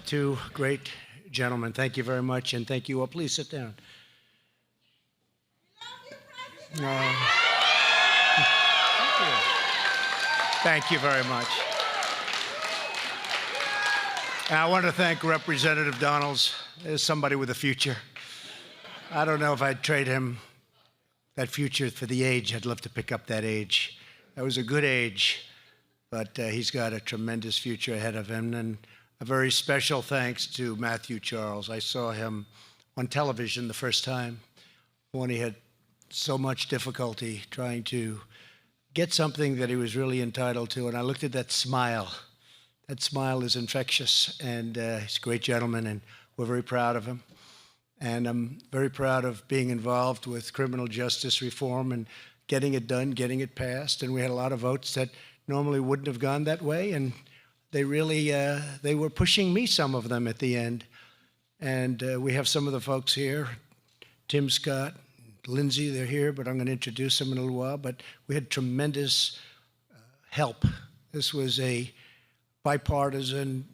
Two great gentlemen. Thank you very much, and thank you all. Please sit down. Thank you very much. And I want to thank Representative Donalds. There's somebody with a future. I don't know if I'd trade him that future for the age. I'd love to pick up that age. That was a good age, but he's got a tremendous future ahead of him. And a very special thanks to Matthew Charles. I saw him on television the first time when he had so much difficulty trying to get something that he was really entitled to. And I looked at that smile. That smile is infectious, and he's a great gentleman, and we're very proud of him. And I'm very proud of being involved with criminal justice reform and getting it done, getting it passed. And we had a lot of votes that normally wouldn't have gone that way, and they really, they were pushing me, some of them, at the end. And we have some of the folks here, Tim Scott, Lindsay, they're here, but I'm going to introduce them in a little while. But we had tremendous help. This was a bipartisan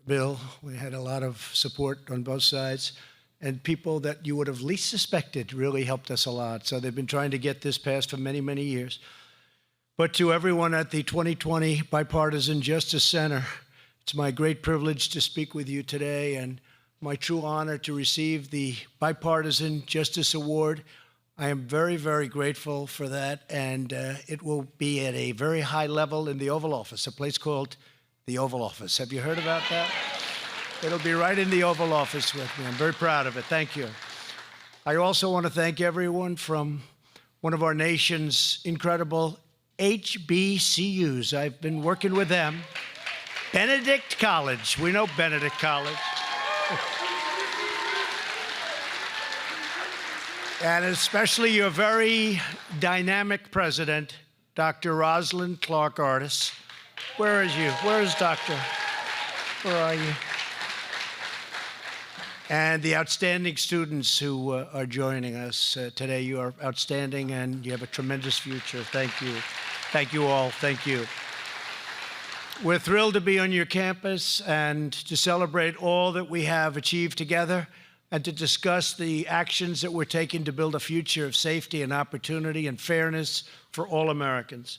bill. We had a lot of support on both sides. And people that you would have least suspected really helped us a lot. So they've been trying to get this passed for many, many years. But to everyone at the 2020 Bipartisan Justice Center, it's my great privilege to speak with you today and my true honor to receive the Bipartisan Justice Award. I am very, very grateful for that, and it will be at a very high level in the Oval Office, a place called the Oval Office. Have you heard about that? It'll be right in the Oval Office with me. I'm very proud of it. Thank you. I also want to thank everyone from one of our nation's incredible HBCUs. I've been working with them. Benedict College. We know Benedict College. And especially your very dynamic president, Dr. Rosalind Clark Artis. Where is you? Where is Doctor? Where are you? And the outstanding students who are joining us today. You are outstanding, and you have a tremendous future. Thank you. Thank you all. Thank you. We're thrilled to be on your campus and to celebrate all that we have achieved together and to discuss the actions that we're taking to build a future of safety and opportunity and fairness for all Americans.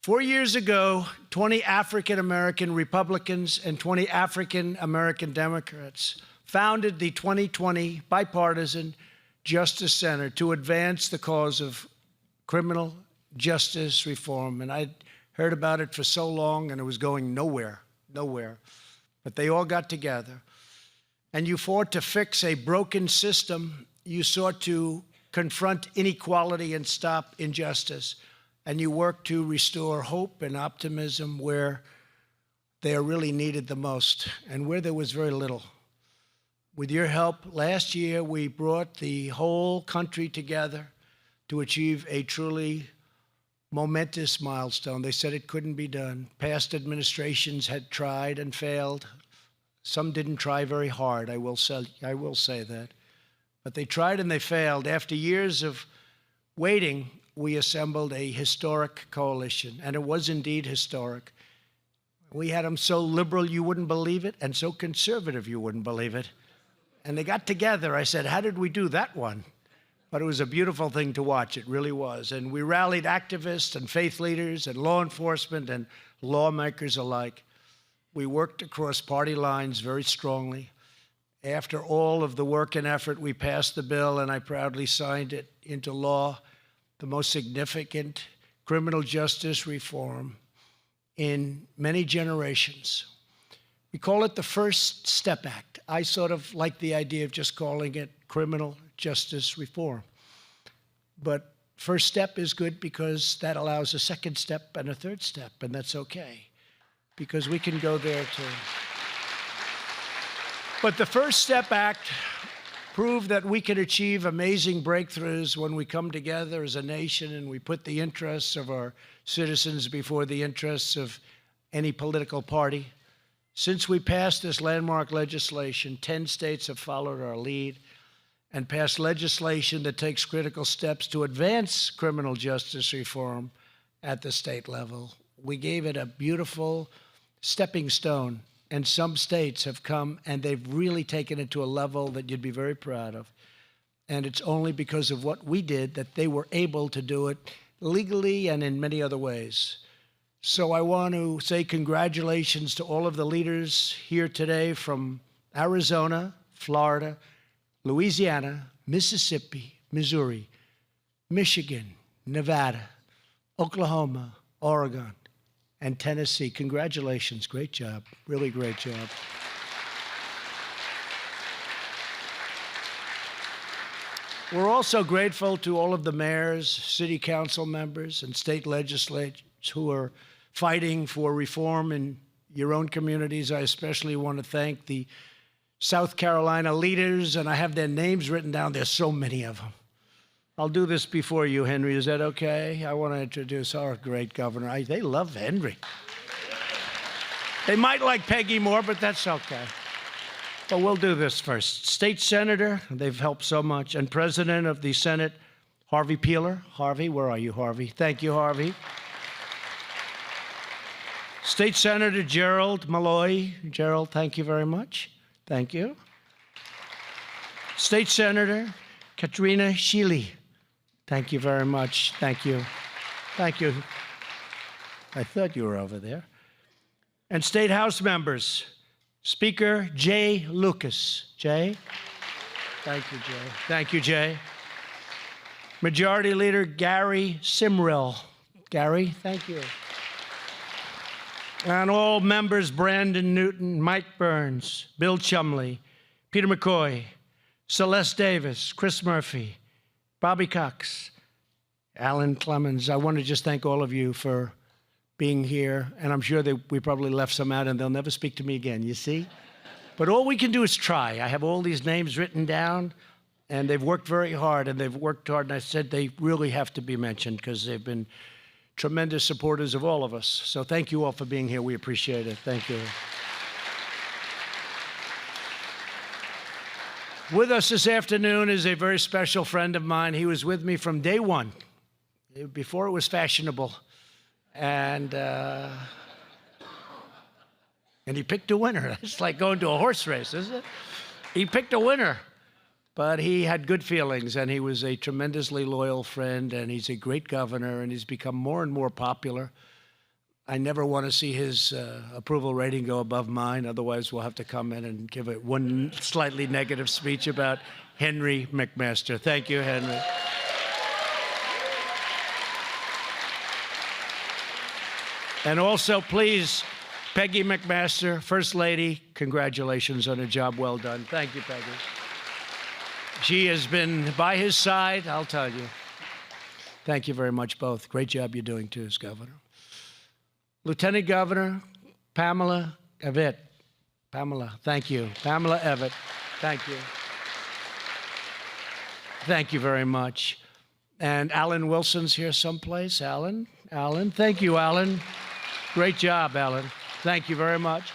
4 years ago, 20 African-American Republicans and 20 African-American Democrats founded the 2020 Bipartisan Justice Center to advance the cause of criminal justice reform. And I'd heard about it for so long, and it was going nowhere, nowhere. But they all got together. And you fought to fix a broken system. You sought to confront inequality and stop injustice. And you worked to restore hope and optimism where they are really needed the most and where there was very little. With your help, last year we brought the whole country together to achieve a truly momentous milestone. They said it couldn't be done. Past administrations had tried and failed. Some didn't try very hard, I will say that. But they tried and they failed. After years of waiting, we assembled a historic coalition, and it was indeed historic. We had them so liberal you wouldn't believe it, and so conservative you wouldn't believe it. And they got together. I said, how did we do that one? But it was a beautiful thing to watch. It really was. And we rallied activists and faith leaders and law enforcement and lawmakers alike. We worked across party lines very strongly. After all of the work and effort, we passed the bill, and I proudly signed it into law, the most significant criminal justice reform in many generations. We call it the First Step Act. I sort of like the idea of just calling it criminal justice reform. But first step is good because that allows a second step and a third step, and that's okay, because we can go there too. But the First Step Act proved that we can achieve amazing breakthroughs when we come together as a nation and we put the interests of our citizens before the interests of any political party. Since we passed this landmark legislation, 10 states have followed our lead and passed legislation that takes critical steps to advance criminal justice reform at the state level. We gave it a beautiful stepping stone and some states have come and they've really taken it to a level that you'd be very proud of. And it's only because of what we did that they were able to do it legally and in many other ways. So I want to say congratulations to all of the leaders here today from Arizona, Florida, Louisiana, Mississippi, Missouri, Michigan, Nevada, Oklahoma, Oregon, and Tennessee. Congratulations. Great job. Really great job. We're also grateful to all of the mayors, city council members, and state legislators who are fighting for reform in your own communities. I especially want to thank the South Carolina leaders, and I have their names written down. There's so many of them. I'll do this before you, Henry. Is that okay? I want to introduce our great governor. They love Henry. They might like Peggy more, but that's okay. But we'll do this first. State Senator, they've helped so much, and President of the Senate, Harvey Peeler. Harvey, where are you, Harvey? Thank you, Harvey. State Senator Gerald Malloy. Gerald, thank you very much. Thank you. State Senator Katrina Shealy. Thank you very much. Thank you. Thank you. I thought you were over there. And State House members, Speaker Jay Lucas. Jay? Thank you, Jay. Thank you, Jay. Majority Leader Gary Simrill. Gary, thank you. And all members, Brandon Newton, Mike Burns, Bill Chumley, Peter McCoy, Celeste Davis, Chris Murphy, Bobby Cox, Alan Clemens. I want to just thank all of you for being here. And I'm sure that we probably left some out and they'll never speak to me again, you see? But all we can do is try. I have all these names written down, and they've worked very hard, and I said they really have to be mentioned because they've been tremendous supporters of all of us. So thank you all for being here. We appreciate it. Thank you. With us this afternoon is a very special friend of mine. He was with me from day one, before it was fashionable. And he picked a winner. It's like going to a horse race, isn't it? He picked a winner. But he had good feelings, and he was a tremendously loyal friend, and he's a great governor, and he's become more and more popular. I never want to see his approval rating go above mine. Otherwise, we'll have to come in and give it one slightly negative speech about Henry McMaster. Thank you, Henry. And also, please, Peggy McMaster, First Lady, congratulations on a job well done. Thank you, Peggy. She has been by his side, I'll tell you. Thank you very much, both. Great job you're doing, too, as governor. Lieutenant Governor Pamela Evett. Pamela, thank you. Pamela Evett, thank you. Thank you very much. And Alan Wilson's here someplace. Alan, thank you, Alan. Great job, Alan. Thank you very much.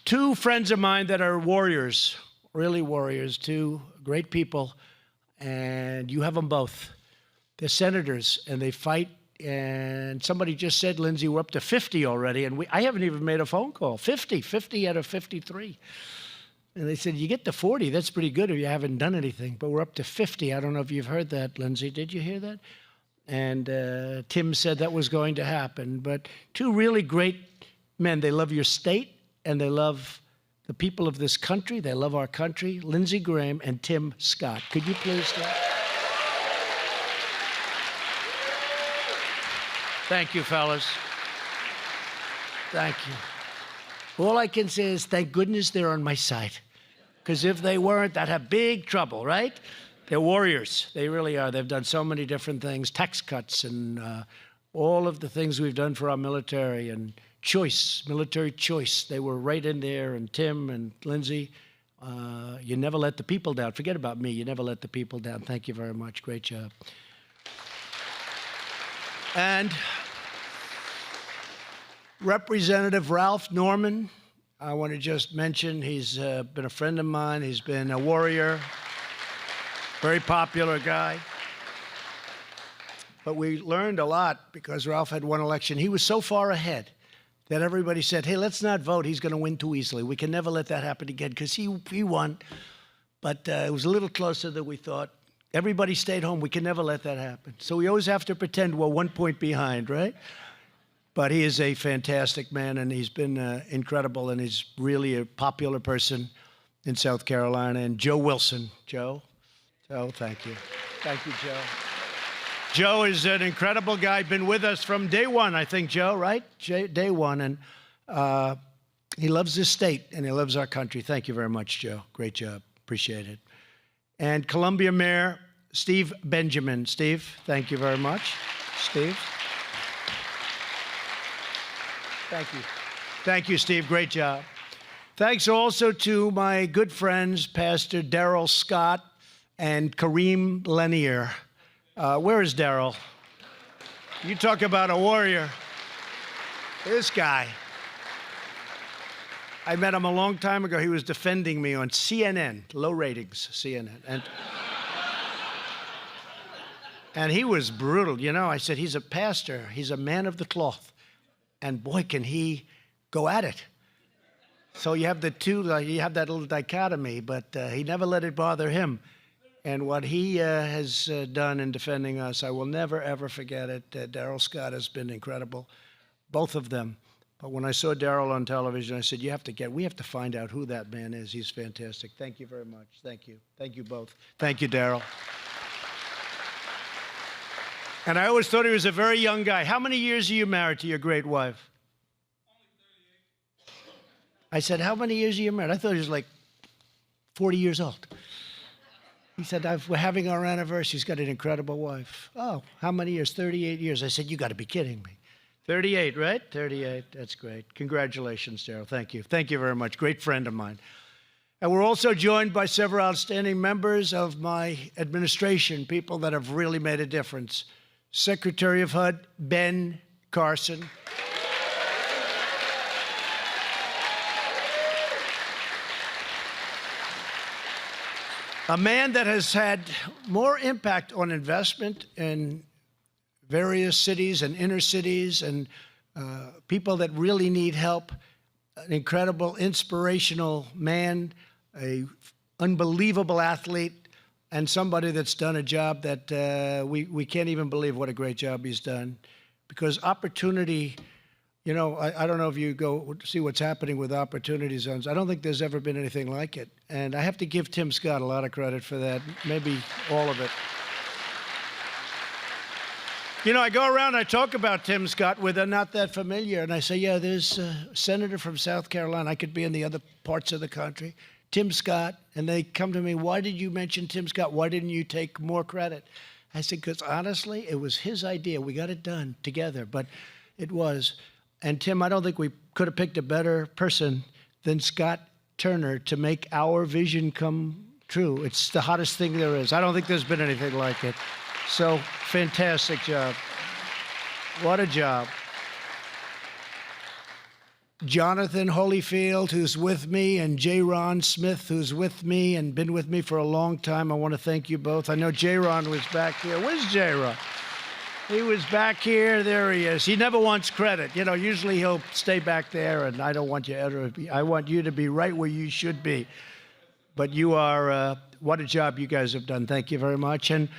Two friends of mine that are warriors, really warriors, two great people, and you have them both. They're senators, and they fight, and somebody just said, Lindsay, we're up to 50 already, and I haven't even made a phone call. 50 out of 53. And they said, you get to 40, that's pretty good if you haven't done anything, but we're up to 50. I don't know if you've heard that, Lindsay. Did you hear that? And Tim said that was going to happen. But two really great men. They love your state, and they love the people of this country. They love our country. Lindsey Graham and Tim Scott. Could you please stand? Thank you, fellas. Thank you. All I can say is thank goodness they're on my side. Because if they weren't, I'd have big trouble, right? They're warriors. They really are. They've done so many different things, tax cuts and all of the things we've done for our military and choice, military choice. They were right in there, and Tim and Lindsay, you never let the people down. Forget about me. You never let the people down. Thank you very much. Great job. And Representative Ralph Norman, I want to just mention he's been a friend of mine. He's been a warrior, very popular guy. But we learned a lot because Ralph had one election. He was so far ahead that everybody said, hey, let's not vote. He's going to win too easily. We can never let that happen again, because he won. But it was a little closer than we thought. Everybody stayed home. We can never let that happen. So we always have to pretend we're 1 point behind, right? But he is a fantastic man, and he's been incredible, and he's really a popular person in South Carolina. And Joe Wilson. Joe, thank you. Thank you, Joe. Joe is an incredible guy, been with us from day one, I think, Joe, right? Day one, and he loves this state, and he loves our country. Thank you very much, Joe. Great job. Appreciate it. And Columbia Mayor Steve Benjamin. Steve, thank you very much. Steve. Thank you. Thank you, Steve. Great job. Thanks also to my good friends, Pastor Darrell Scott and Kareem Lanier. Where is Darrell? You talk about a warrior. This guy. I met him a long time ago. He was defending me on CNN, low ratings, CNN. And he was brutal. You know, I said, he's a pastor. He's a man of the cloth. And boy, can he go at it. So you have the two, you have that little dichotomy, but he never let it bother him. And what he has done in defending us, I will never, ever forget it. Darrell Scott has been incredible, both of them. But when I saw Darrell on television, I said, we have to find out who that man is. He's fantastic. Thank you very much. Thank you. Thank you both. Thank you, Darrell. And I always thought he was a very young guy. How many years are you married to your great wife? Only 38. I said, how many years are you married? I thought he was like 40 years old. He said, we're having our anniversary. He's got an incredible wife. Oh, how many years? 38 years. I said, you got to be kidding me. 38, right? 38. That's great. Congratulations, Darrell. Thank you. Thank you very much. Great friend of mine. And we're also joined by several outstanding members of my administration, people that have really made a difference. Secretary of HUD, Ben Carson. A man that has had more impact on investment in various cities and inner cities and people that really need help. An incredible, inspirational man, an unbelievable athlete, and somebody that's done a job that we can't even believe what a great job he's done. Because opportunity, you know, I don't know if you go see what's happening with opportunity zones. I don't think there's ever been anything like it. And I have to give Tim Scott a lot of credit for that, maybe all of it. You know, I go around, I talk about Tim Scott with they're not that familiar, and I say, yeah, there's a senator from South Carolina. I could be in the other parts of the country. Tim Scott, and they come to me, why did you mention Tim Scott? Why didn't you take more credit? I said, because honestly, it was his idea. We got it done together, but it was. And Tim, I don't think we could have picked a better person than Scott Turner to make our vision come true. It's the hottest thing there is. I don't think there's been anything like it. So, fantastic job. What a job. Jonathan Holyfield, who's with me, and J. Ron Smith, who's with me and been with me for a long time. I want to thank you both. I know J. Ron was back here. Where's J. Ron? He was back here. There he is. He never wants credit. You know, usually he'll stay back there, and I don't want you ever to be. I want you to be right where you should be. But you are, what a job you guys have done. Thank you very much. And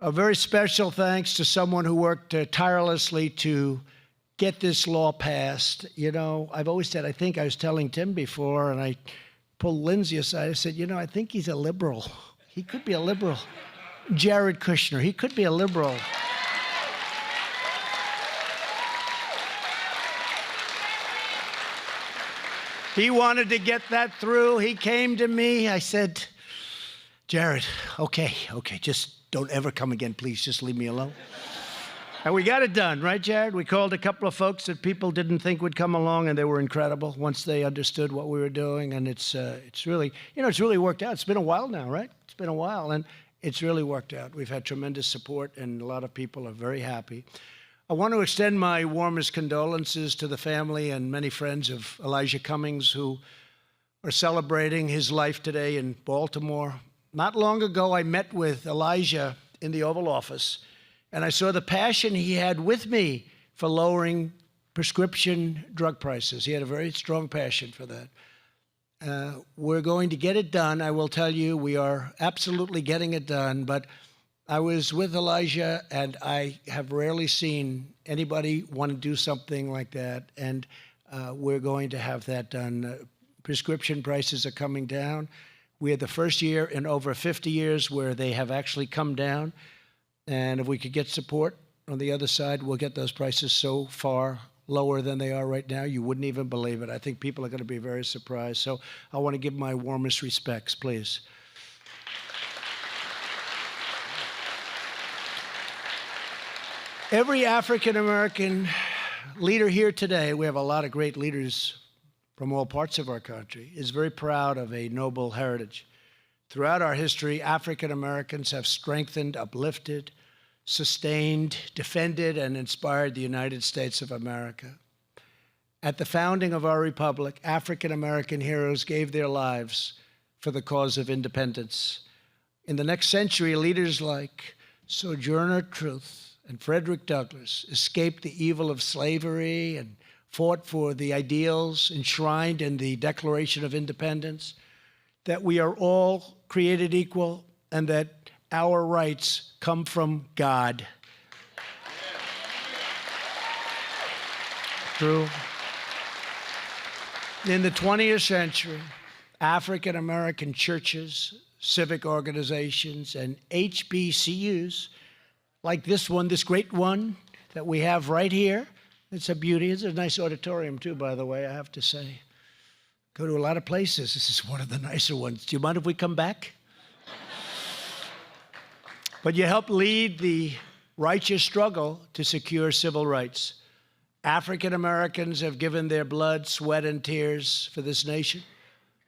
a very special thanks to someone who worked tirelessly to get this law passed. You know, I've always said, I think I was telling Tim before, and I pulled Lindsay aside. I said, you know, I think he's a liberal. He could be a liberal. Jared Kushner, he could be a liberal. He wanted to get that through. He came to me. I said, Jared, okay, just don't ever come again, please. Just leave me alone. And we got it done, right, Jared? We called a couple of folks that people didn't think would come along, and they were incredible once they understood what we were doing. And it's really, you know, it's really worked out. It's been a while now, right? It's been a while, and it's really worked out. We've had tremendous support, and a lot of people are very happy. I want to extend my warmest condolences to the family and many friends of Elijah Cummings, who are celebrating his life today in Baltimore. Not long ago, I met with Elijah in the Oval Office, and I saw the passion he had with me for lowering prescription drug prices. He had a very strong passion for that. We're going to get it done. I will tell you, we are absolutely getting it done. But I was with Elijah, and I have rarely seen anybody want to do something like that. And we're going to have that done. Prescription prices are coming down. We had the first year in over 50 years where they have actually come down. And if we could get support on the other side, we'll get those prices so far lower than they are right now, you wouldn't even believe it. I think people are going to be very surprised. So I want to give my warmest respects, please. Every African-American leader here today, we have a lot of great leaders from all parts of our country, is very proud of a noble heritage. Throughout our history, African-Americans have strengthened, uplifted, sustained, defended, and inspired the United States of America. At the founding of our republic, African-American heroes gave their lives for the cause of independence. In the next century, leaders like Sojourner Truth and Frederick Douglass escaped the evil of slavery and fought for the ideals enshrined in the Declaration of Independence, that we are all created equal and that our rights come from God. True. In the 20th century, African-American churches, civic organizations, and HBCUs, like this one, this great one that we have right here, it's a beauty. It's a nice auditorium, too, by the way, I have to say. Go to a lot of places. This is one of the nicer ones. Do you mind if we come back? But you help lead the righteous struggle to secure civil rights. African Americans have given their blood, sweat, and tears for this nation.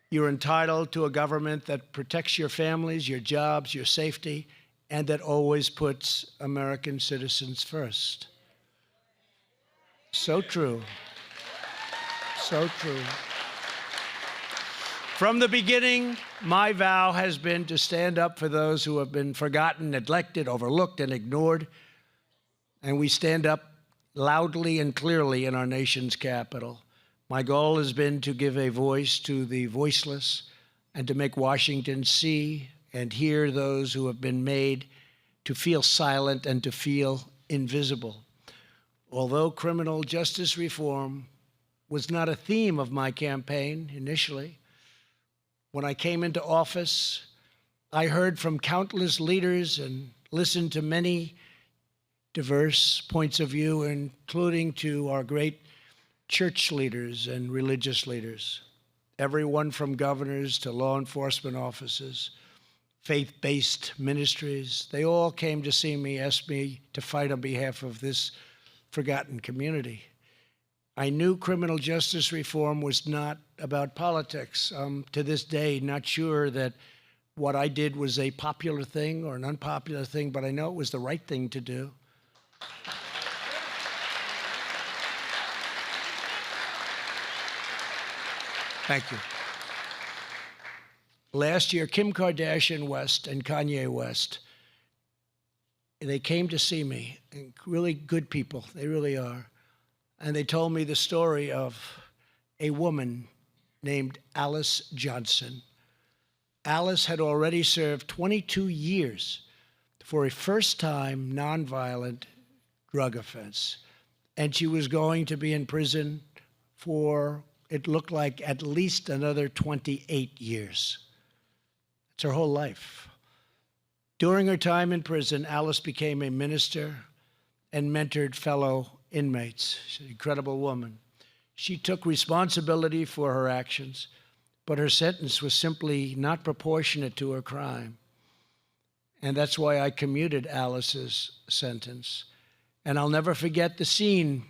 You're entitled to a government that protects your families, your jobs, your safety, and that always puts American citizens first. So true. So true. From the beginning, my vow has been to stand up for those who have been forgotten, neglected, overlooked, and ignored. And we stand up loudly and clearly in our nation's capital. My goal has been to give a voice to the voiceless and to make Washington see and hear those who have been made to feel silent and to feel invisible. Although criminal justice reform was not a theme of my campaign initially, when I came into office, I heard from countless leaders and listened to many diverse points of view, including to our great church leaders and religious leaders, everyone from governors to law enforcement officers, faith-based ministries. They all came to see me, asked me to fight on behalf of this forgotten community. I knew criminal justice reform was not about politics. To this day, not sure that what I did was a popular thing or an unpopular thing, but I know it was the right thing to do. Thank you. Last year, Kim Kardashian West and Kanye West, they came to see me, and really good people, they really are. And they told me the story of a woman named Alice Johnson. Alice had already served 22 years for a first-time nonviolent drug offense. And she was going to be in prison for, it looked like, at least another 28 years. It's her whole life. During her time in prison, Alice became a minister and mentored fellow inmates. She's an incredible woman. She took responsibility for her actions, but her sentence was simply not proportionate to her crime. And that's why I commuted Alice's sentence. And I'll never forget the scene.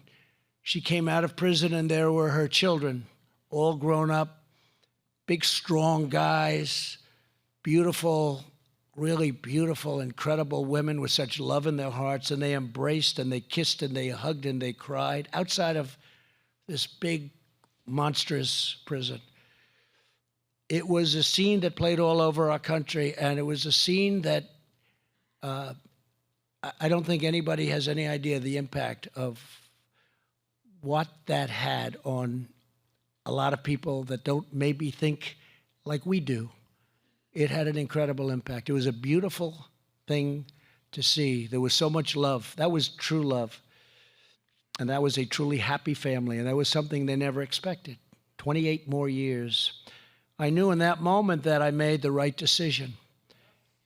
She came out of prison and there were her children, all grown up, big, strong guys, beautiful, really beautiful, incredible women with such love in their hearts, and they embraced and they kissed and they hugged and they cried outside of this big, monstrous prison. It was a scene that played all over our country, and it was a scene that I don't think anybody has any idea the impact of what that had on a lot of people that don't maybe think like we do. It had an incredible impact. It was a beautiful thing to see. There was so much love. That was true love. And that was a truly happy family. And that was something they never expected. 28 more years. I knew in that moment that I made the right decision.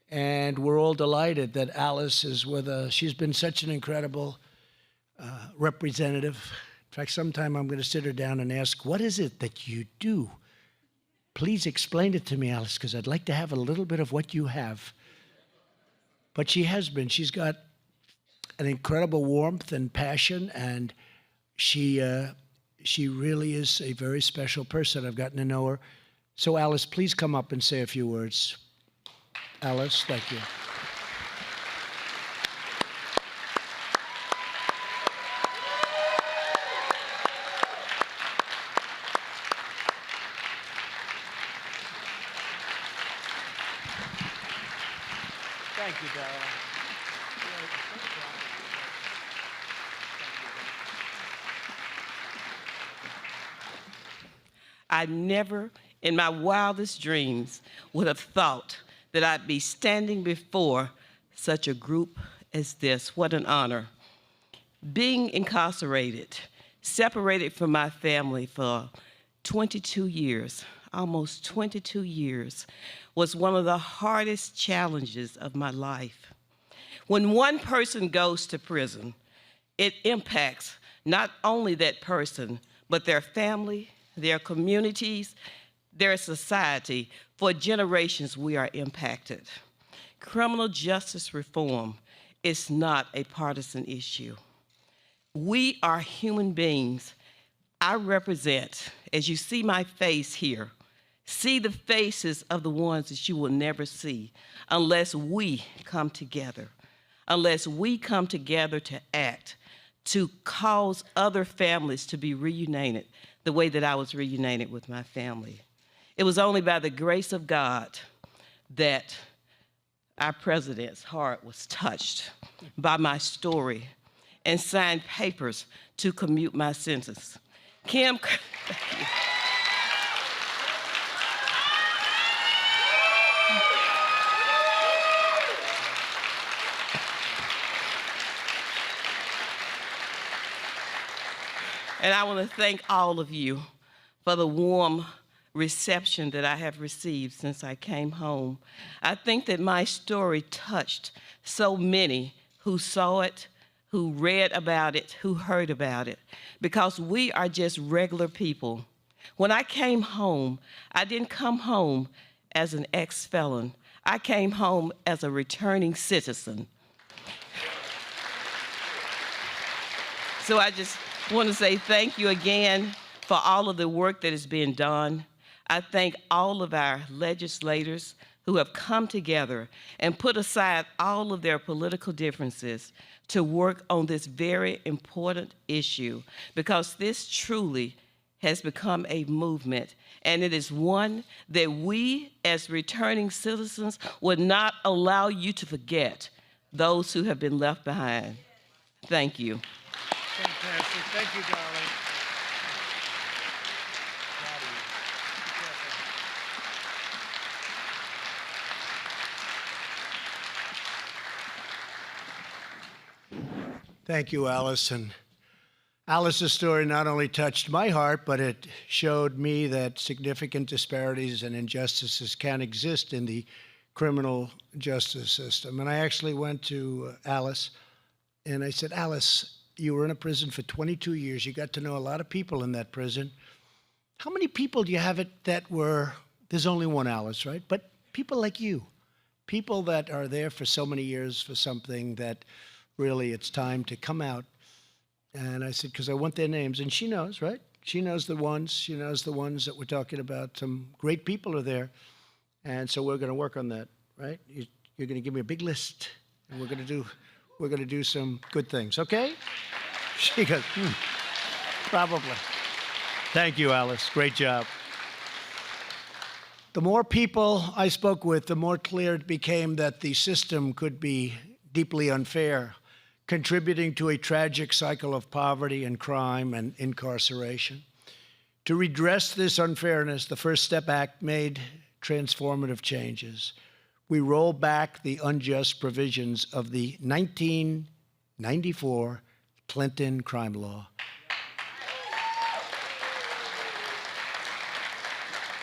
And we're all delighted that Alice is with us. She's been such an incredible representative. In fact, sometime I'm going to sit her down and ask, what is it that you do? Please explain it to me, Alice, because I'd like to have a little bit of what you have. But she has been. She's got an incredible warmth and passion, and she really is a very special person. I've gotten to know her. So, Alice, please come up and say a few words. Alice, thank you. Thank you, darling. I never, in my wildest dreams, would have thought that I'd be standing before such a group as this. What an honor. Being incarcerated, separated from my family for 22 years, almost 22 years, was one of the hardest challenges of my life. When one person goes to prison, it impacts not only that person, but their family, their communities, their society. For generations, we are impacted. Criminal justice reform is not a partisan issue. We are human beings. I represent, as you see my face here, see the faces of the ones that you will never see unless we come together, unless we come together to act, to cause other families to be reunited the way that I was reunited with my family. It was only by the grace of God that our president's heart was touched by my story and signed papers to commute my sentence. Kim, and I want to thank all of you for the warm reception that I have received since I came home. I think that my story touched so many who saw it, who read about it, who heard about it, because we are just regular people. When I came home, I didn't come home as an ex-felon. I came home as a returning citizen. So I just want to say thank you again for all of the work that is being done. I thank all of our legislators who have come together and put aside all of their political differences to work on this very important issue, because this truly has become a movement, and it is one that we as returning citizens would not allow you to forget those who have been left behind. Thank you. Fantastic. Thank you, darling. Thank you, Alice. And Alice's story not only touched my heart, but it showed me that significant disparities and injustices can exist in the criminal justice system. And I actually went to Alice and I said, Alice, you were in a prison for 22 years. You got to know a lot of people in that prison. How many people do you have that were, there's only one Alice, right? But people like you, people that are there for so many years for something that really it's time to come out. And I said, because I want their names. And she knows, right? She knows the ones that we're talking about. Some great people are there. And so we're going to work on that, right? You're going to give me a big list, and we're going to do some good things, okay? She goes, probably. Thank you, Alice. Great job. The more people I spoke with, the more clear it became that the system could be deeply unfair, contributing to a tragic cycle of poverty and crime and incarceration. To redress this unfairness, the First Step Act made transformative changes. We rolled back the unjust provisions of the 1994 Clinton crime law,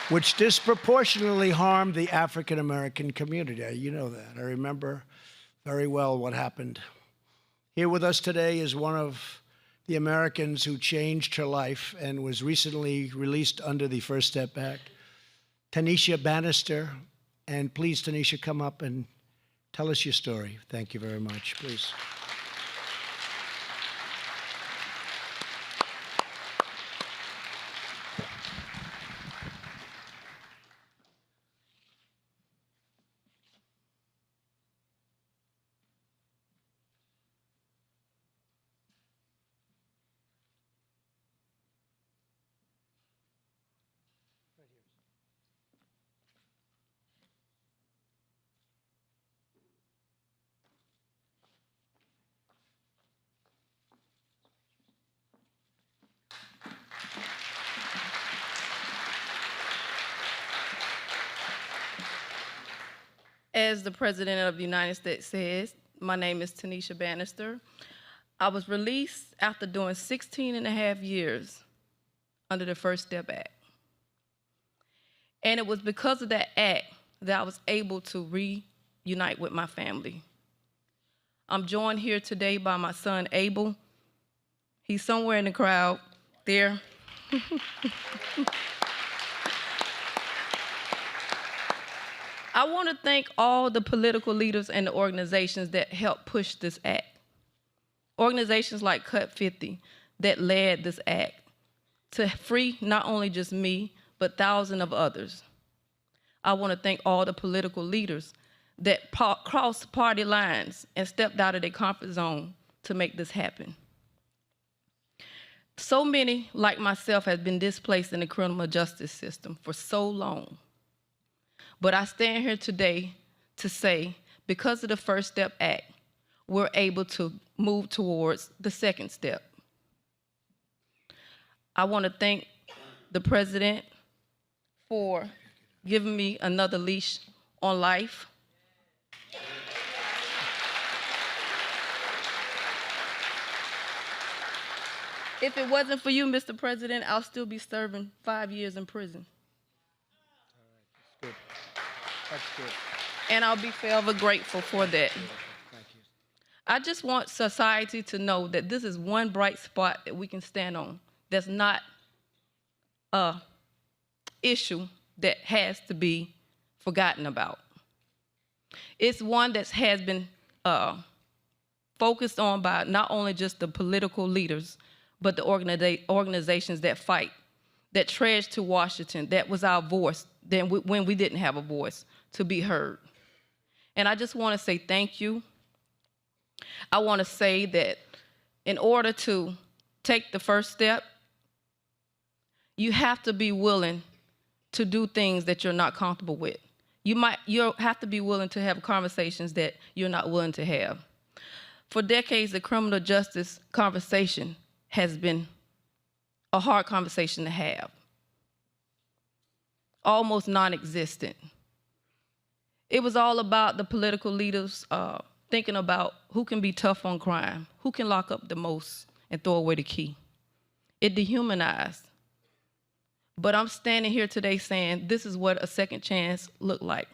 which disproportionately harmed the African American community. You know that. I remember very well what happened. Here with us today is one of the Americans who changed her life and was recently released under the First Step Act, Tanisha Bannister. And please, Tanisha, come up and tell us your story. Thank you very much. Please. As the President of the United States says, my name is Tanisha Bannister. I was released after doing 16 and a half years under the First Step Act. And it was because of that act that I was able to reunite with my family. I'm joined here today by my son, Abel. He's somewhere in the crowd there. I want to thank all the political leaders and the organizations that helped push this act. Organizations like Cut 50 that led this act to free not only just me, but thousands of others. I want to thank all the political leaders that crossed party lines and stepped out of their comfort zone to make this happen. So many, like myself, have been displaced in the criminal justice system for so long. But I stand here today to say, because of the First Step Act, we're able to move towards the second step. I want to thank the President for giving me another leash on life. If it wasn't for you, Mr. President, I'll still be serving 5 years in prison. All right, that's good. And I'll be forever grateful for that. Thank you. I just want society to know that this is one bright spot that we can stand on. That's not an issue that has to be forgotten about. It's one that has been focused on by not only just the political leaders, but the organizations that fight, that trudged to Washington, that was our voice when we didn't have a voice to be heard. And I just want to say thank you. I want to say that in order to take the first step, you have to be willing to do things that you're not comfortable with. You'll have to be willing to have conversations that you're not willing to have. For decades, the criminal justice conversation has been a hard conversation to have, almost non-existent. It was all about the political leaders thinking about who can be tough on crime, who can lock up the most and throw away the key. It dehumanized. But I'm standing here today saying this is what a second chance looked like.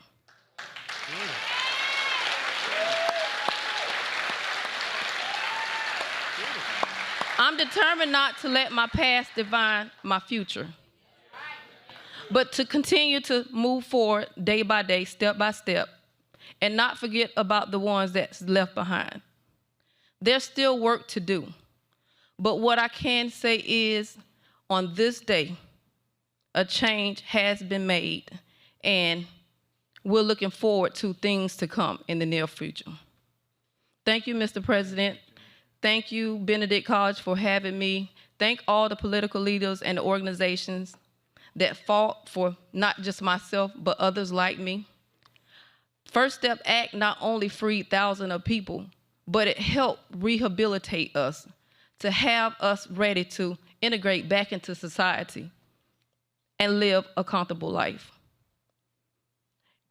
I'm determined not to let my past define my future, but to continue to move forward day by day, step by step, and not forget about the ones that's left behind. There's still work to do, but what I can say is on this day, a change has been made, and we're looking forward to things to come in the near future. Thank you, Mr. President. Thank you, Benedict College, for having me. Thank all the political leaders and the organizations that fought for not just myself, but others like me. First Step Act not only freed thousands of people, but it helped rehabilitate us to have us ready to integrate back into society and live a comfortable life.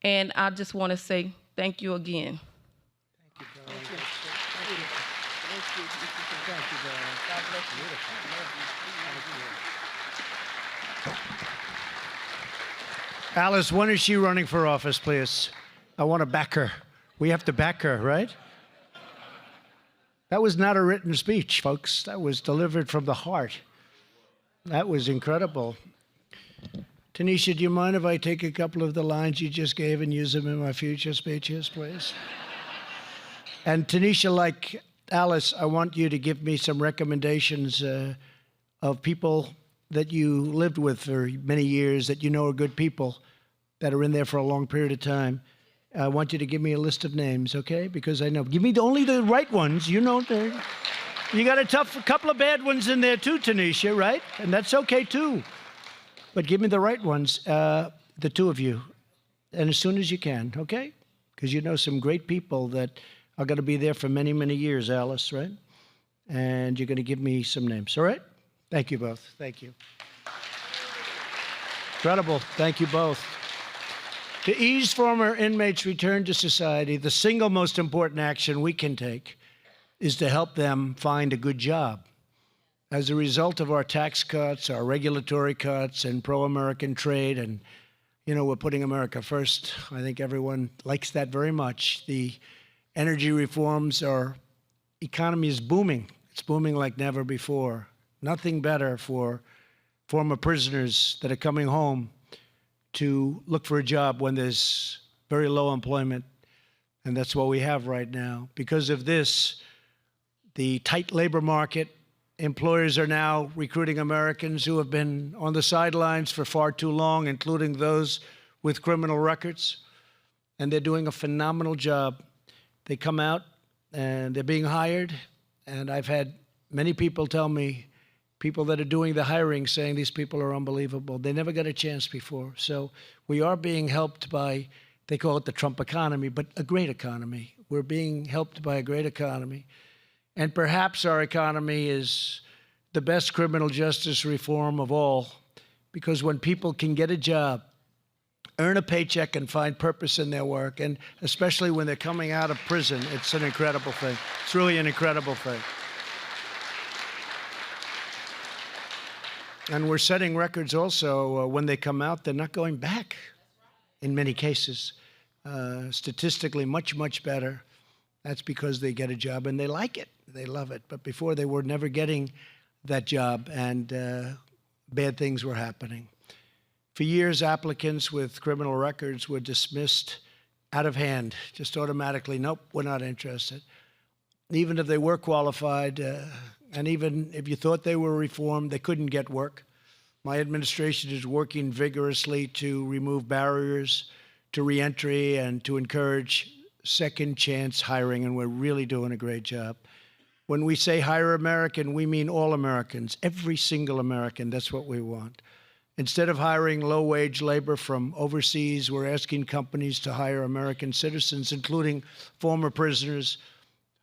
And I just want to say thank you again. Alice, when is she running for office, please? I want to back her. We have to back her, right? That was not a written speech, folks. That was delivered from the heart. That was incredible. Tanisha, do you mind if I take a couple of the lines you just gave and use them in my future speeches, please? And Tanisha, like Alice, I want you to give me some recommendations of people that you lived with for many years that you know are good people that are in there for a long period of time. I want you to give me a list of names, okay? Because I know. Give me only the right ones. You know, you got a couple of bad ones in there too, Tanisha, right? And that's okay too. But give me the right ones, the two of you, and as soon as you can, okay? Because you know some great people that are going to be there for many, many years, Alice, right? And you're going to give me some names, all right? Thank you both. Thank you. Incredible. Thank you both. To ease former inmates' return to society, the single most important action we can take is to help them find a good job. As a result of our tax cuts, our regulatory cuts, and pro-American trade, and, you know, we're putting America first. I think everyone likes that very much. The energy reforms, our economy is booming. It's booming like never before. Nothing better for former prisoners that are coming home to look for a job when there's very low employment. And that's what we have right now. Because of this, the tight labor market, employers are now recruiting Americans who have been on the sidelines for far too long, including those with criminal records. And they're doing a phenomenal job. They come out and they're being hired. And I've had many people tell me, people that are doing the hiring, saying these people are unbelievable. They never got a chance before. So we are being helped by, they call it the Trump economy, but a great economy. We're being helped by a great economy. And perhaps our economy is the best criminal justice reform of all, because when people can get a job, earn a paycheck, and find purpose in their work, and especially when they're coming out of prison, it's an incredible thing. It's really an incredible thing. And we're setting records also. When they come out, they're not going back in many cases. Statistically, much, much better. That's because they get a job and they like it. They love it. But before, they were never getting that job, and bad things were happening. For years, applicants with criminal records were dismissed out of hand, just automatically. Nope, we're not interested. Even if they were qualified, and even if you thought they were reformed, they couldn't get work. My administration is working vigorously to remove barriers to reentry and to encourage second chance hiring, and we're really doing a great job. When we say hire American, we mean all Americans, every single American. That's what we want. Instead of hiring low-wage labor from overseas, we're asking companies to hire American citizens, including former prisoners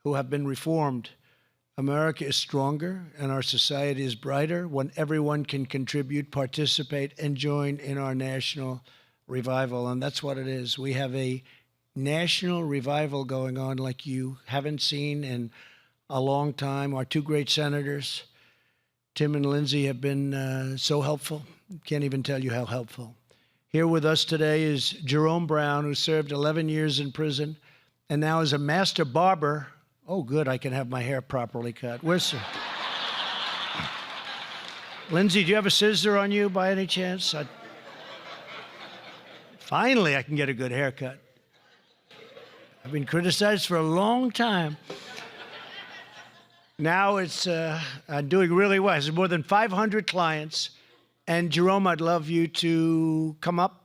who have been reformed. America is stronger and our society is brighter when everyone can contribute, participate, and join in our national revival. And that's what it is. We have a national revival going on like you haven't seen in a long time. Our two great senators, Tim and Lindsay, have been so helpful. Can't even tell you how helpful. Here with us today is Jerome Brown, who served 11 years in prison and now is a master barber. Oh, good, I can have my hair properly cut. Where's her? Lindsay, do you have a scissor on you by any chance? Finally, I can get a good haircut. I've been criticized for a long time. Now I'm doing really well. There's more than 500 clients. And Jerome, I'd love you to come up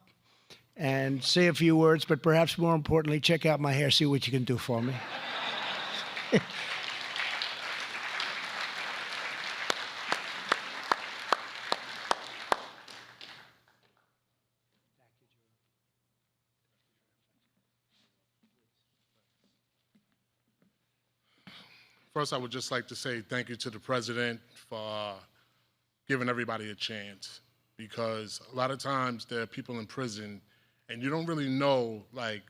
and say a few words, but perhaps more importantly, check out my hair, see what you can do for me. First, I would just like to say thank you to the president for giving everybody a chance, because a lot of times there are people in prison and you don't really know like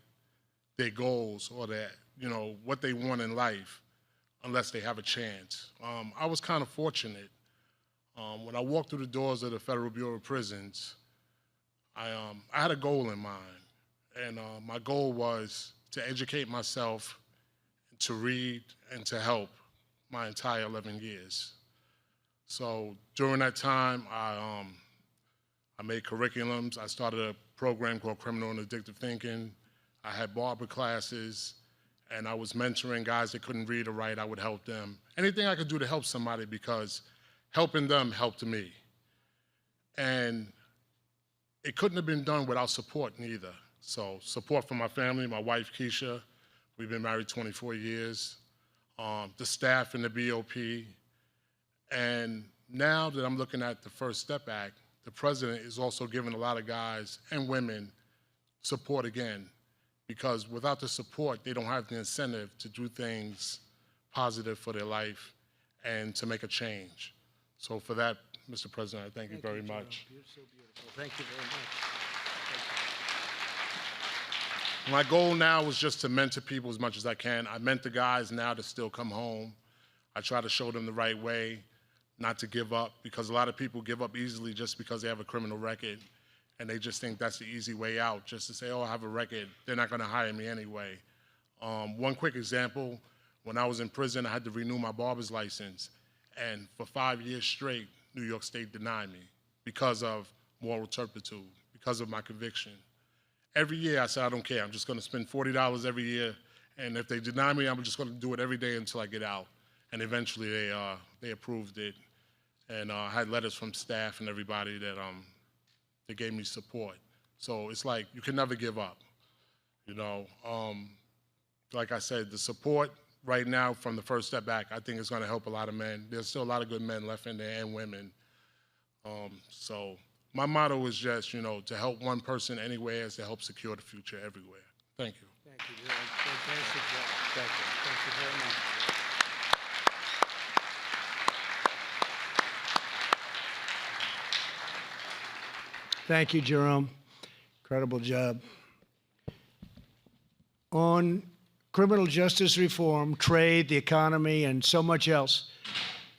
their goals or their, what they want in life unless they have a chance. I was kind of fortunate. When I walked through the doors of the Federal Bureau of Prisons, I had a goal in mind, and my goal was to educate myself, to read, and to help my entire 11 years. So during that time, I made curriculums. I started a program called Criminal and Addictive Thinking. I had barber classes, and I was mentoring guys that couldn't read or write. I would help them. Anything I could do to help somebody, because helping them helped me. And it couldn't have been done without support neither. So support from my family, my wife, Keisha. We've been married 24 years. The staff in the BOP. And now that I'm looking at the First Step Act, the president is also giving a lot of guys and women support again, because without the support, they don't have the incentive to do things positive for their life and to make a change. So for that, Mr. President, I thank you very much. You're so beautiful. Thank you very much. My goal now is just to mentor people as much as I can. I mentor guys now to still come home. I try to show them the right way, not to give up, because a lot of people give up easily just because they have a criminal record, and they just think that's the easy way out, just to say, oh, I have a record, they're not gonna hire me anyway. One quick example, when I was in prison, I had to renew my barber's license, and for 5 years straight, New York State denied me because of moral turpitude, because of my conviction. Every year I said, I don't care, I'm just gonna spend $40 every year, and if they deny me, I'm just gonna do it every day until I get out. And eventually they approved it. And I had letters from staff and everybody that they gave me support. So it's like, you can never give up, Like I said, the support right now from the First Step Back, I think is gonna help a lot of men. There's still a lot of good men left in there and women. So my motto is just, to help one person anywhere is to help secure the future everywhere. Thank you. Thank you. You're a fantastic job. Thank you. Thank you very much. Thank you, Jerome. Incredible job. On criminal justice reform, trade, the economy, and so much else,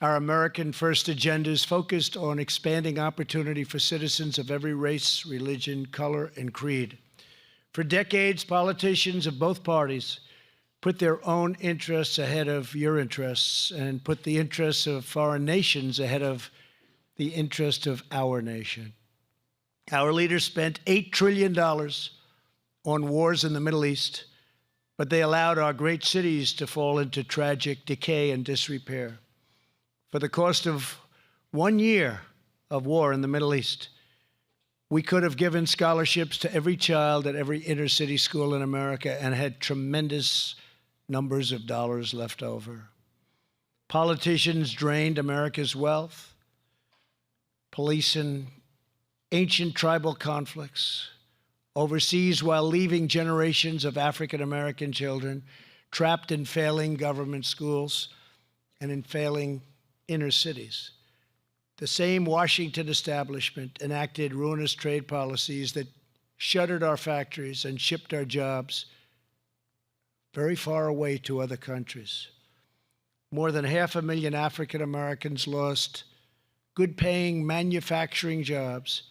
our American First agenda is focused on expanding opportunity for citizens of every race, religion, color, and creed. For decades, politicians of both parties put their own interests ahead of your interests and put the interests of foreign nations ahead of the interest of our nation. Our leaders spent $8 trillion on wars in the Middle East, but they allowed our great cities to fall into tragic decay and disrepair. For the cost of 1 year of war in the Middle East, we could have given scholarships to every child at every inner city school in America and had tremendous numbers of dollars left over. Politicians drained America's wealth, policing ancient tribal conflicts overseas while leaving generations of African American children trapped in failing government schools and in failing inner cities. The same Washington establishment enacted ruinous trade policies that shuttered our factories and shipped our jobs very far away to other countries. More than 500,000 African Americans lost good-paying manufacturing jobs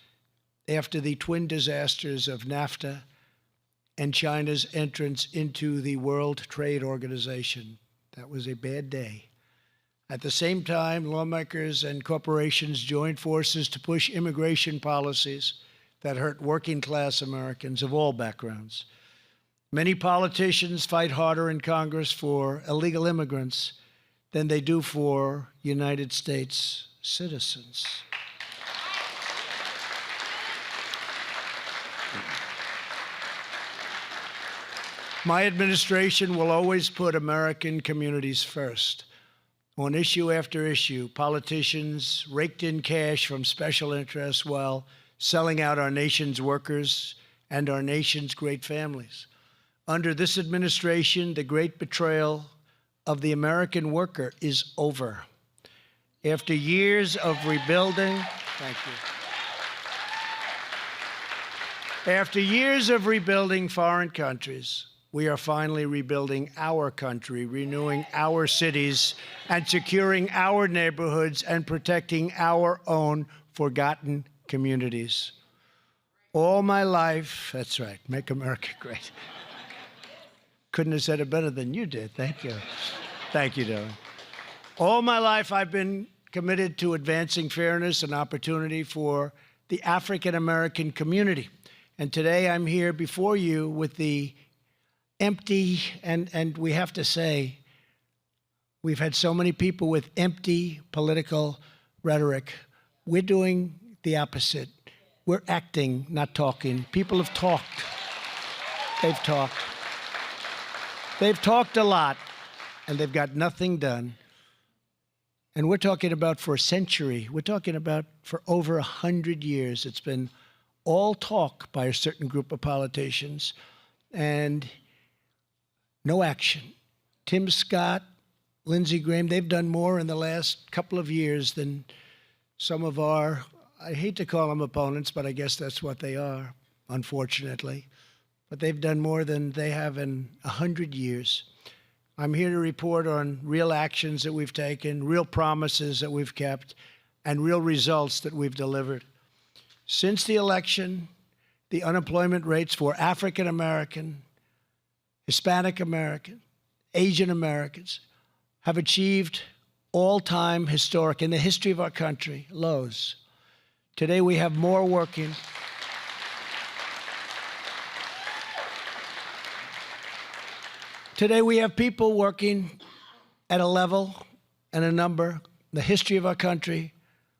after the twin disasters of NAFTA and China's entrance into the World Trade Organization. That was a bad day. At the same time, lawmakers and corporations joined forces to push immigration policies that hurt working-class Americans of all backgrounds. Many politicians fight harder in Congress for illegal immigrants than they do for United States citizens. My administration will always put American communities first. On issue after issue, politicians raked in cash from special interests while selling out our nation's workers and our nation's great families. Under this administration, the great betrayal of the American worker is over. After years of rebuilding, thank you. After years of rebuilding foreign countries, we are finally rebuilding our country, renewing our cities, and securing our neighborhoods and protecting our own forgotten communities. All my life, that's right, make America great. Couldn't have said it better than you did. Thank you. Thank you, Dylan. All my life, I've been committed to advancing fairness and opportunity for the African American community. And today I'm here before you with the empty, and we have to say, we've had so many people with empty political rhetoric. We're doing the opposite. We're acting, not talking. People have talked. They've talked. They've talked a lot, and they've got nothing done. And we're talking about for a century. We're talking about for over 100 years. It's been all talk by a certain group of politicians and no action. Tim Scott, Lindsey Graham, they've done more in the last couple of years than some of our, I hate to call them opponents, but I guess that's what they are, unfortunately. But they've done more than they have in 100 years. I'm here to report on real actions that we've taken, real promises that we've kept, and real results that we've delivered. Since the election, the unemployment rates for African American, Hispanic American, Asian Americans have achieved all-time historic, in the history of our country, lows. Today we have more working. Today we have people working at a level and a number, in the history of our country,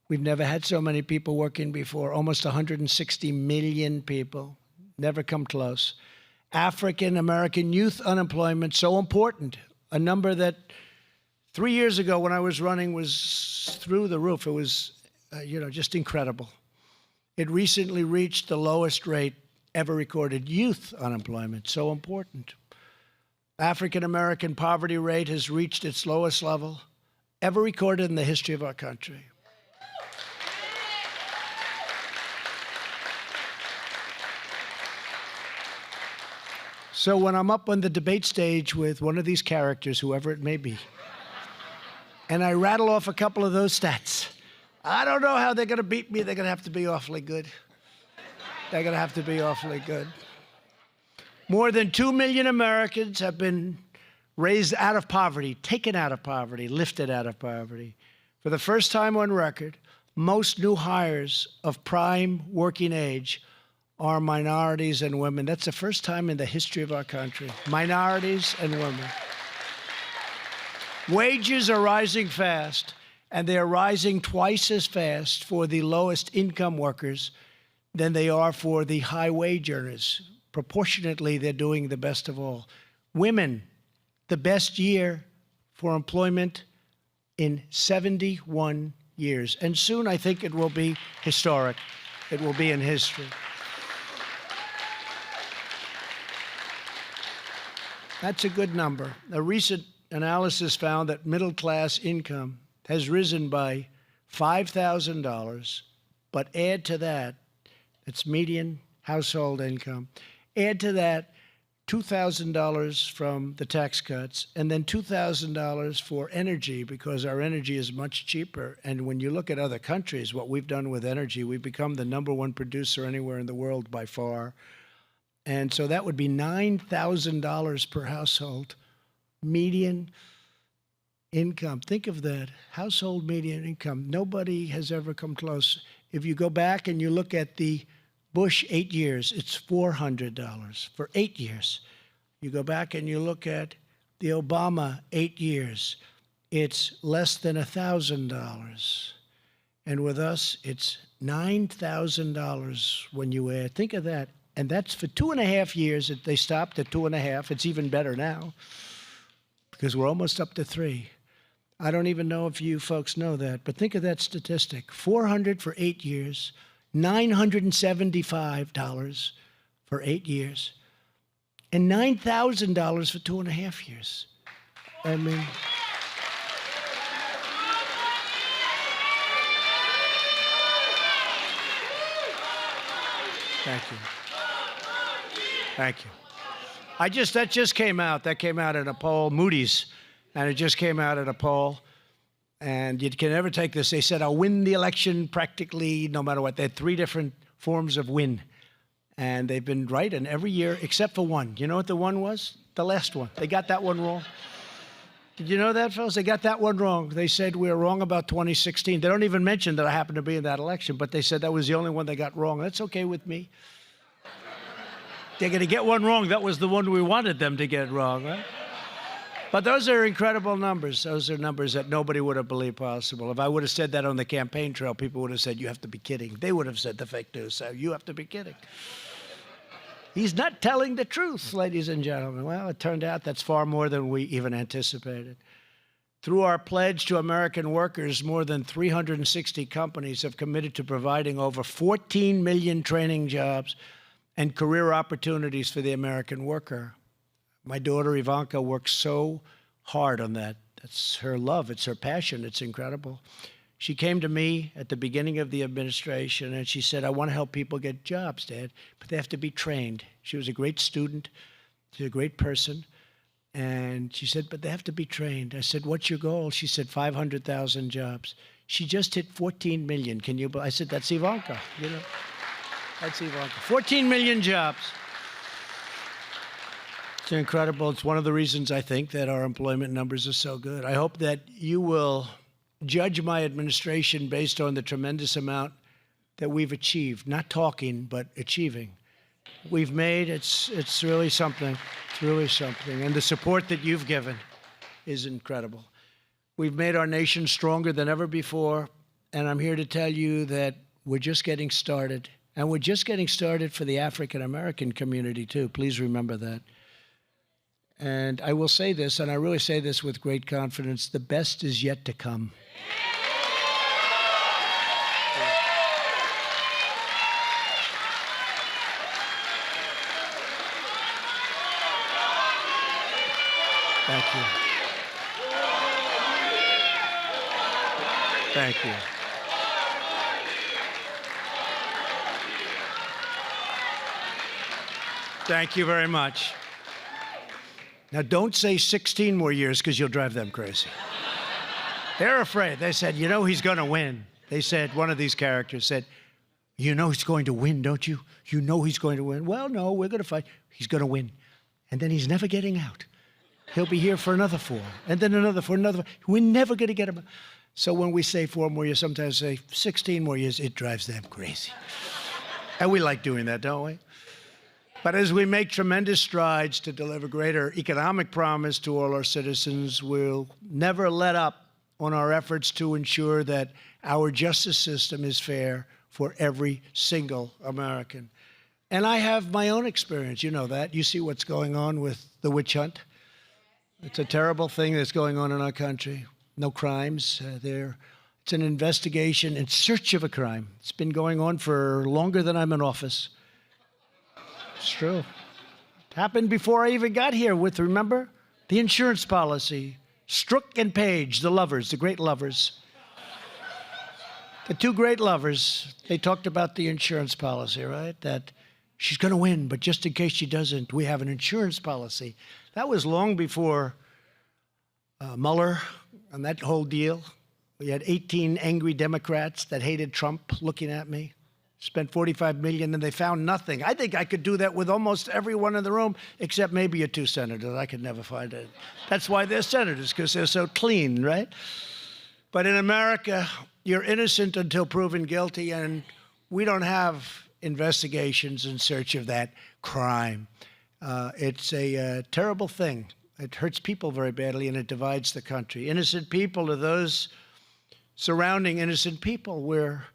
we've never had so many people working before, almost 160 million people, never come close. African American youth unemployment, so important, a number that 3 years ago when I was running was through the roof. It was, just incredible. It recently reached the lowest rate ever recorded. Youth unemployment, so important. African American poverty rate has reached its lowest level ever recorded in the history of our country. So when I'm up on the debate stage with one of these characters, whoever it may be, and I rattle off a couple of those stats, I don't know how they're going to beat me. They're going to have to be awfully good. They're going to have to be awfully good. More than 2 million Americans have been raised out of poverty, taken out of poverty, lifted out of poverty. For the first time on record, most new hires of prime working age are minorities and women. That's the first time in the history of our country. Minorities and women. Wages are rising fast, and they are rising twice as fast for the lowest income workers than they are for the high wage earners. Proportionately, they're doing the best of all. Women, the best year for employment in 71 years. And soon, I think it will be historic. It will be in history. That's a good number. A recent analysis found that middle-class income has risen by $5,000, but add to that, it's median household income, add to that $2,000 from the tax cuts, and then $2,000 for energy, because our energy is much cheaper. And when you look at other countries, what we've done with energy, we've become the #1 producer anywhere in the world by far. And so that would be $9,000 per household, median income. Think of that, household median income. Nobody has ever come close. If you go back and you look at the Bush 8 years, it's $400 for 8 years. You go back and you look at the Obama 8 years, it's less than $1,000. And with us, it's $9,000 when you add. Think of that. And that's for 2.5 years. They stopped at 2.5. It's even better now because we're almost up to 3. I don't even know if you folks know that, but think of that statistic. $400 for 8 years, $975 for 8 years, and $9,000 for 2.5 years. I mean, thank you. Thank you. That just came out. That came out in a poll, Moody's, and it just came out in a poll. And you can never take this. They said, I'll win the election practically no matter what. They had 3 different forms of win. And they've been right in every year except for one. You know what the one was? The last one. They got that one wrong. Did you know that, fellas? They got that one wrong. They said we were wrong about 2016. They don't even mention that I happened to be in that election, but they said that was the only one they got wrong. That's okay with me. They're going to get one wrong. That was the one we wanted them to get wrong, right? But those are incredible numbers. Those are numbers that nobody would have believed possible. If I would have said that on the campaign trail, people would have said, you have to be kidding. They would have said the fake news. So you have to be kidding. He's not telling the truth, ladies and gentlemen. Well, it turned out that's far more than we even anticipated. Through our pledge to American workers, more than 360 companies have committed to providing over 14 million training jobs and career opportunities for the American worker. My daughter Ivanka works so hard on that. That's her love. It's her passion. It's incredible. She came to me at the beginning of the administration and she said, I want to help people get jobs, Dad, but they have to be trained. She was a great student. She's a great person. And she said, but they have to be trained. I said, what's your goal? She said, 500,000 jobs. She just hit 14 million. Can you believe? I said, that's Ivanka, you know. That's Ivanka. 14 million jobs. It's incredible. It's one of the reasons I think that our employment numbers are so good. I hope that you will judge my administration based on the tremendous amount that we've achieved. Not talking, but achieving. We've made, it's really something. It's really something. And the support that you've given is incredible. We've made our nation stronger than ever before. And I'm here to tell you that we're just getting started. And we're just getting started for the African American community, too. Please remember that. And I will say this, and I really say this with great confidence, the best is yet to come. Thank you. Thank you. Thank you very much. Now, don't say 16 more years because you'll drive them crazy. They're afraid. They said, you know he's going to win. They said, one of these characters said, you know he's going to win, don't you? You know he's going to win. Well, no, we're going to fight. He's going to win. And then he's never getting out. He'll be here for another 4, and then another 4, another 4. We're never going to get him. So when we say 4 more years, sometimes say 16 more years, it drives them crazy. And we like doing that, don't we? But as we make tremendous strides to deliver greater economic promise to all our citizens, we'll never let up on our efforts to ensure that our justice system is fair for every single American. And I have my own experience. You know that. You see what's going on with the witch hunt. It's a terrible thing that's going on in our country. No crimes there. It's an investigation in search of a crime. It's been going on for longer than I'm in office. It's true. It happened before I even got here with, remember, the insurance policy. Strzok and Page, the lovers, the great lovers. The 2 great lovers, they talked about the insurance policy, right? That she's going to win, but just in case she doesn't, we have an insurance policy. That was long before Mueller and that whole deal. We had 18 angry Democrats that hated Trump looking at me. Spent $45 million and they found nothing. I think I could do that with almost everyone in the room, except maybe your 2 senators. I could never find it. That's why they're senators, because they're so clean, right? But in America, you're innocent until proven guilty, and we don't have investigations in search of that crime. It's a terrible thing. It hurts people very badly, and it divides the country. Innocent people are those surrounding innocent people. We're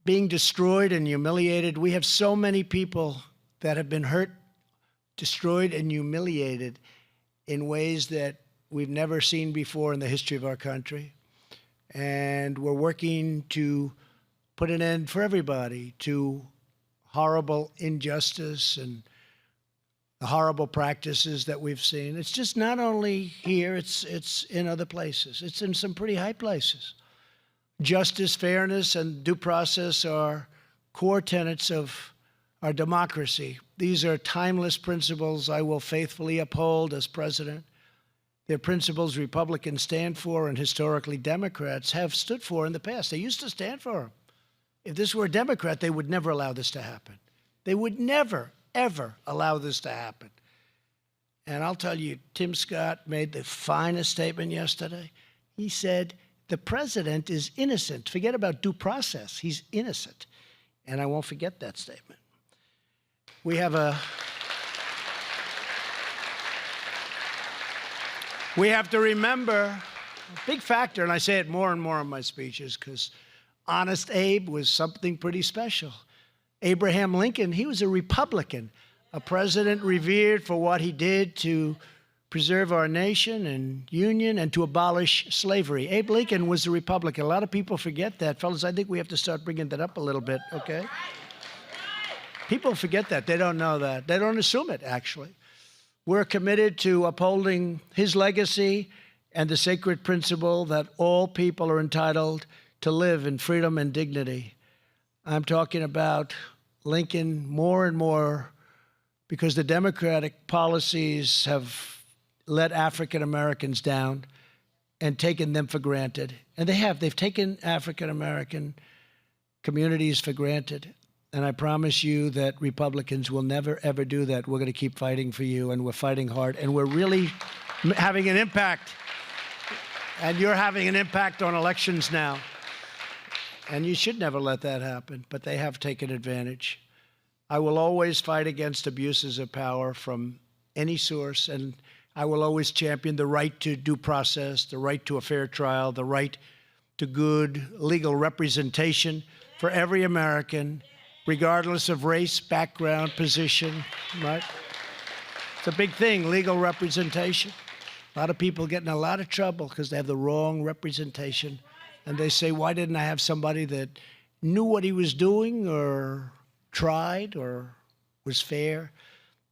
being destroyed and humiliated. We have so many people that have been hurt, destroyed, and humiliated in ways that we've never seen before in the history of our country. And we're working to put an end for everybody to horrible injustice and the horrible practices that we've seen. It's just not only here, it's in other places. It's in some pretty high places. Justice, fairness, and due process are core tenets of our democracy. These are timeless principles I will faithfully uphold as president. They're principles Republicans stand for and historically Democrats have stood for in the past. They used to stand for them. If this were a Democrat, they would never allow this to happen. They would never, ever allow this to happen. And I'll tell you, Tim Scott made the finest statement yesterday. He said, the president is innocent. Forget about due process. He's innocent. And I won't forget that statement. We have to remember a big factor, and I say it more and more in my speeches because Honest Abe was something pretty special. Abraham Lincoln, he was a Republican, a president revered for what he did to preserve our nation and union and to abolish slavery. Abe Lincoln was a Republican. A lot of people forget that. Fellas, I think we have to start bringing that up a little bit, okay? People forget that. They don't know that. They don't assume it, actually. We're committed to upholding his legacy and the sacred principle that all people are entitled to live in freedom and dignity. I'm talking about Lincoln more and more because the Democratic policies have let African Americans down and taken them for granted. And they have. They've taken African American communities for granted. And I promise you that Republicans will never, ever do that. We're going to keep fighting for you, and we're fighting hard, and we're really having an impact. And you're having an impact on elections now. And you should never let that happen, but they have taken advantage. I will always fight against abuses of power from any source, and I will always champion the right to due process, the right to a fair trial, the right to good legal representation for every American, regardless of race, background, position, right? It's a big thing, legal representation. A lot of people get in a lot of trouble because they have the wrong representation. And they say, why didn't I have somebody that knew what he was doing or tried or was fair?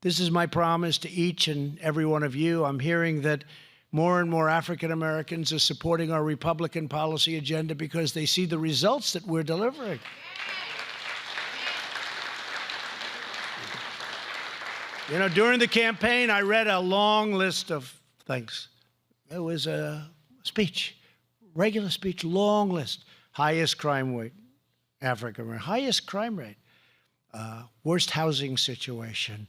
This is my promise to each and every one of you. I'm hearing that more and more African Americans are supporting our Republican policy agenda because they see the results that we're delivering. You know, during the campaign, I read a long list of things. It was a speech, regular speech, long list. Highest crime rate, African American, highest crime rate, worst housing situation,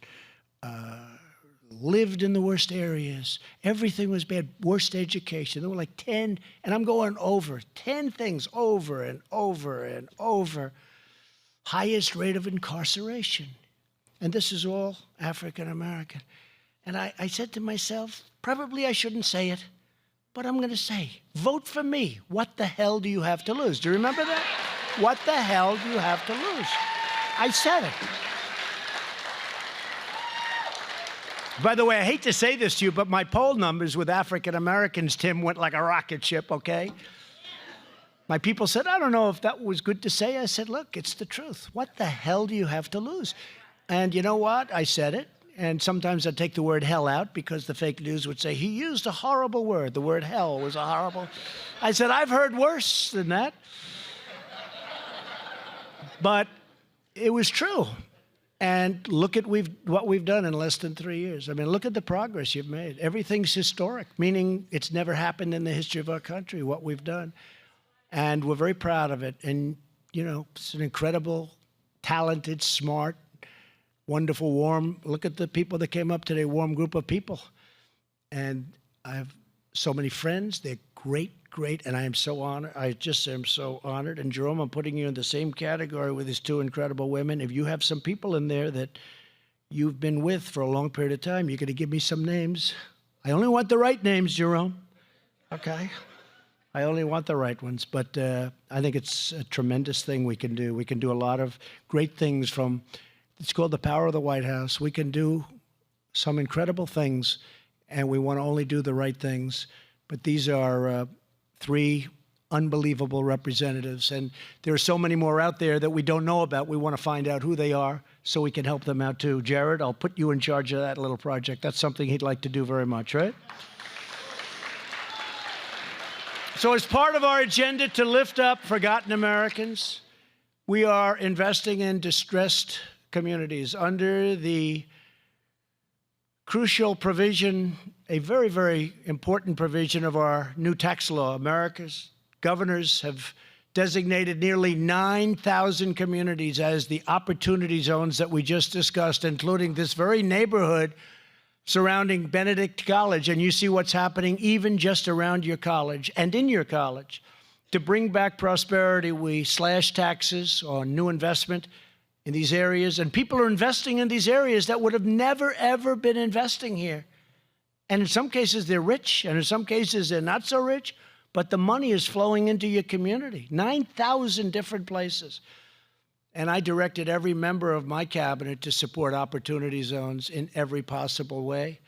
lived in the worst areas. Everything was bad. Worst education. There were like 10, and I'm going over 10 things over and over and over. Highest rate of incarceration. And this is all African American. And I said to myself, probably I shouldn't say it, but I'm going to say, vote for me. What the hell do you have to lose? Do you remember that? What the hell do you have to lose? I said it. By the way, I hate to say this to you, but my poll numbers with African Americans, Tim, went like a rocket ship, okay? My people said, I don't know if that was good to say. I said, look, it's the truth. What the hell do you have to lose? And you know what? I said it. And sometimes I take the word hell out because the fake news would say, he used a horrible word. The word hell was a horrible. I said, I've heard worse than that. But it was true. And look at what we've done in less than 3 years. I mean, look at the progress you've made. Everything's historic, meaning it's never happened in the history of our country, what we've done. And we're very proud of it. And, you know, it's an incredible, talented, smart, wonderful, warm, look at the people that came up today, warm group of people. And I have so many friends. They're great, and I am so honored. I just am so honored. And Jerome, I'm putting you in the same category with these two incredible women. If you have some people in there that you've been with for a long period of time, you're going to give me some names. I only want the right names, Jerome. Okay? I only want the right ones. But I think it's a tremendous thing we can do. We can do a lot of great things from, it's called the power of the White House. We can do some incredible things, and we want to only do the right things. But these are three unbelievable representatives. And there are so many more out there that we don't know about. We want to find out who they are so we can help them out too. Jared, I'll put you in charge of that little project. That's something he'd like to do very much, right? So as part of our agenda to lift up forgotten Americans, we are investing in distressed communities under the crucial provision, a very, very important provision of our new tax law. America's governors have designated nearly 9,000 communities as the opportunity zones that we just discussed, including this very neighborhood surrounding Benedict College. And you see what's happening even just around your college and in your college. To bring back prosperity, we slash taxes on new investment in these areas, and people are investing in these areas that would have never, ever been investing here. And in some cases, they're rich, and in some cases, they're not so rich, but the money is flowing into your community. 9,000 different places. And I directed every member of my cabinet to support opportunity zones in every possible way.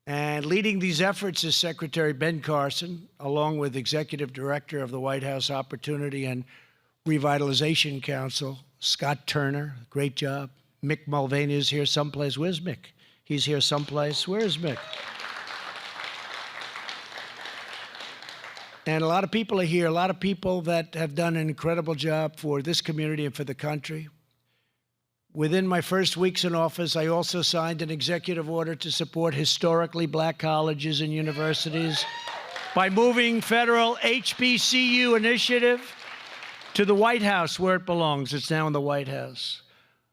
And leading these efforts is Secretary Ben Carson, along with Executive Director of the White House Opportunity and Revitalization Council, Scott Turner. Great job. Mick Mulvaney is here someplace. Where's Mick? He's here someplace. Where's Mick? And a lot of people are here, a lot of people that have done an incredible job for this community and for the country. Within my first weeks in office, I also signed an executive order to support historically black colleges and universities by moving federal HBCU initiative to the White House, where it belongs. It's now in the White House.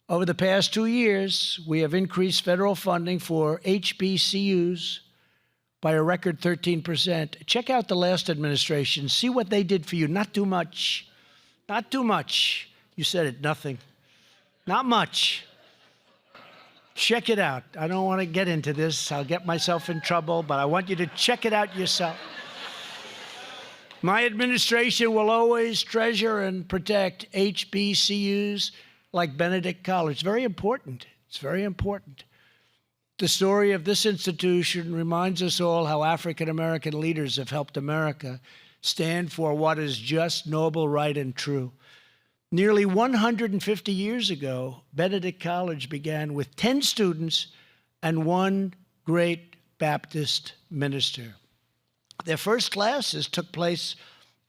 Over the past 2 years, we have increased federal funding for HBCUs by a record 13%. Check out the last administration. See what they did for you. Not too much. Not too much. You said it, nothing. Not much. Check it out. I don't want to get into this. I'll get myself in trouble, but I want you to check it out yourself. My administration will always treasure and protect HBCUs like Benedict College. Very important. It's very important. The story of this institution reminds us all how African-American leaders have helped America stand for what is just, noble, right, and true. Nearly 150 years ago, Benedict College began with 10 students and one great Baptist minister. Their first classes took place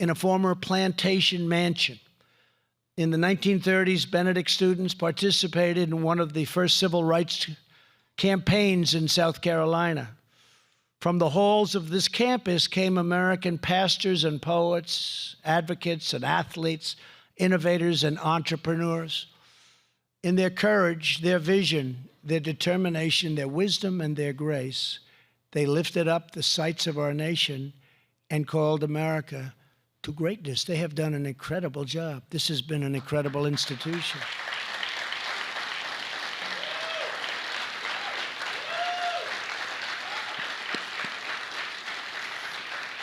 in a former plantation mansion. In the 1930s, Benedict students participated in one of the first civil rights campaigns in South Carolina. From the halls of this campus came American pastors and poets, advocates and athletes, innovators and entrepreneurs. In their courage, their vision, their determination, their wisdom, and their grace, they lifted up the sights of our nation and called America to greatness. They have done an incredible job. This has been an incredible institution.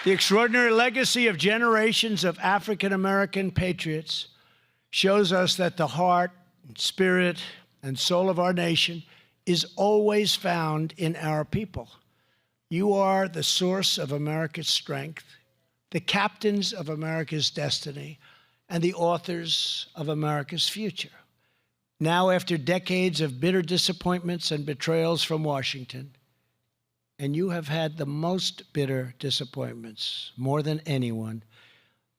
The extraordinary legacy of generations of African-American patriots shows us that the heart, spirit, and soul of our nation is always found in our people. You are the source of America's strength, the captains of America's destiny, and the authors of America's future. Now, after decades of bitter disappointments and betrayals from Washington, and you have had the most bitter disappointments, more than anyone,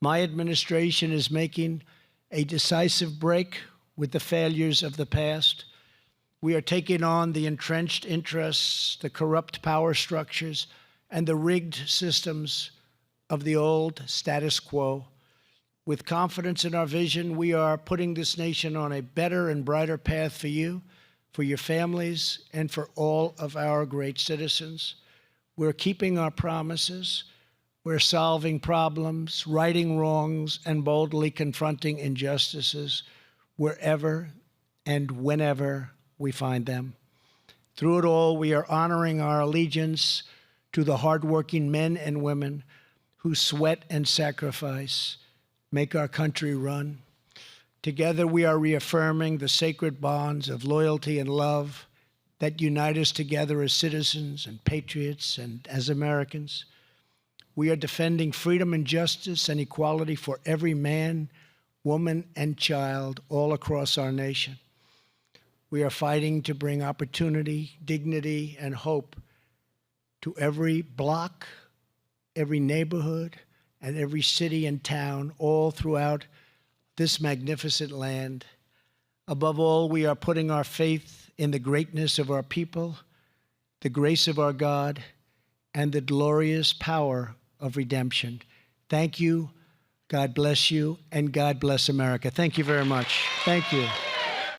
my administration is making a decisive break with the failures of the past. We are taking on the entrenched interests, the corrupt power structures, and the rigged systems of the old status quo. With confidence in our vision, we are putting this nation on a better and brighter path for you, for your families, and for all of our great citizens. We're keeping our promises. We're solving problems, righting wrongs, and boldly confronting injustices wherever and whenever we find them. Through it all, we are honoring our allegiance to the hardworking men and women who sweat and sacrifice, make our country run. Together, we are reaffirming the sacred bonds of loyalty and love that unite us together as citizens and patriots and as Americans. We are defending freedom and justice and equality for every man, woman, and child all across our nation. We are fighting to bring opportunity, dignity, and hope to every block, every neighborhood, and every city and town all throughout this magnificent land. Above all, we are putting our faith in the greatness of our people, the grace of our God, and the glorious power of redemption. Thank you, God bless you, and God bless America. Thank you very much. Thank you.